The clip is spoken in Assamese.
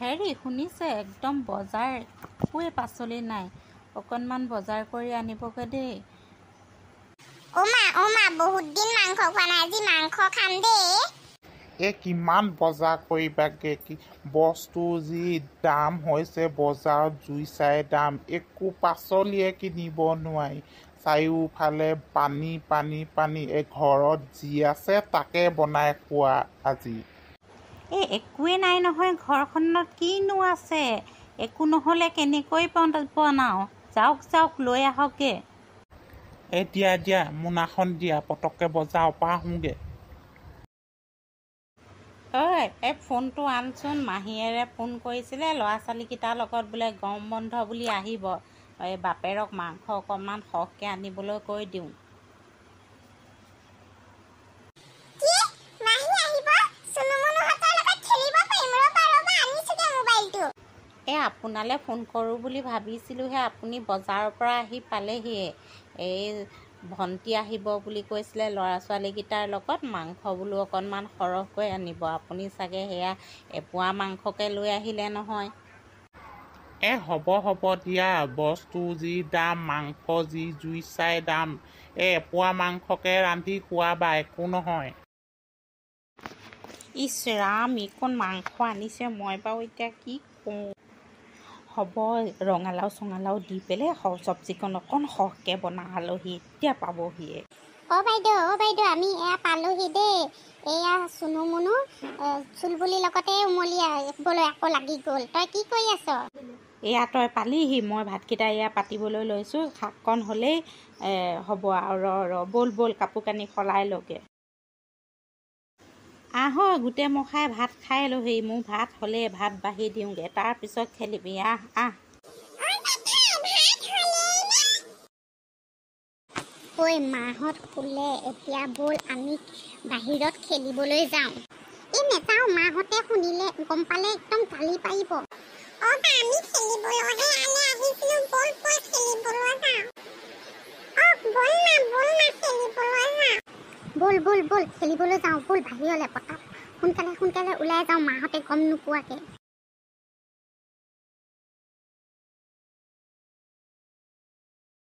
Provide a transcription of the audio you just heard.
হেৰি শুনিছে, একদম বজাৰ একোৱে পাচলি নাই, অকণমান বজাৰ কৰি আনিবগৈ দেই। অমা বহুত দিন মাংস খোৱা নাই, আজি মাংস খাম দেই। কিমান বজাৰ কৰিবাগে, কি বস্তু যি দাম হৈছে বজাৰত, জুই চাই দাম, একো পাচলিয়ে কিনিব নোৱাৰি। চাৰিওফালে পানী পানী পানী, ঘৰত যি আছে তাকে বনাই খোৱা আজি। একোৱে নাই নহয় ঘৰখনত, কিনো আছে? একো নহ'লে কেনেকৈ বনাওঁ? যাওক লৈ আহকগে। দিয়া মোনাখন দিয়া, পটককৈ বজাৰৰ পৰা আহোঁগৈ। এই ফোনটো আনচোন, মাহীয়েৰে ফোন কৰিছিলে, ল'ৰা ছোৱালীকেইটাৰ লগত বোলে গৰম বন্ধ বুলি আহিব, এই বাপেৰক মাংস অকণমান সৰহকৈ আনিবলৈ কৈ দিওঁ। আপোনালৈ ফোন কৰোঁ বুলি ভাবিছিলোঁহে, আপুনি বজাৰৰ পৰা আহি পালেহিয়ে। এই ভণ্টি আহিব বুলি কৈছিলে ল'ৰা ছোৱালীকেইটাৰ লগত, মাংস বোলো অকণমান সৰহকৈ আনিব। আপুনি চাগে সেয়া এপোৱা মাংসকে লৈ আহিলে নহয়। হ'ব দিয়া, বস্তু যি দাম, মাংস যি জুই চাই দাম, এপোৱা মাংসকে ৰান্ধি খোৱাবা, একো নহয়। ইছ ৰাম, এইকণ মাংস আনিছে, মই বাৰু এতিয়া কি কৰোঁ? হ'ব, ৰঙালাও চঙালাও দি পেলাই চব্জিকণ অকণ সৰহকৈ বনা, আলহী এতিয়া পাবহিয়ে। বাইদেউ আমি এয়া পালোহি দেই। এয়া চুনু মুনু চুলবুলিৰ লগতে উমলিয়াবলৈ আকৌ লাগি গ'ল। তই কি কৰি আছ? এয়া তই পালিহি, মই ভাতকেইটা এয়া পাতিবলৈ লৈছোঁ, শাককণ হ'লেই হ'ব আৰু ব'ল কাপোৰ কানি সলাই লগে। গোটেই মখাই ভাত খাই লহি, মোৰ ভাত হ'লেই, ভাত বাঢ়ি দিওঁগৈ, তাৰপিছত খেলিবি, আহ। ঐ মাহঁত শুলে, এতিয়া ব'ল আমি বাহিৰত খেলিবলৈ যাওঁ। নেযাওঁ, মাহঁতে শুনিলে গম পালে একদম গালি পাৰিব। আমি খেলিবলৈহে আহিছিলোঁ, ব'ল খেলিবলৈ যাওঁ। ব'ল খেলিবলৈ যাওঁ, ব'ল বাহিৰলৈ, সোনকালে ওলাই যাওঁ, মাহঁতে গম নোপোৱাকৈ।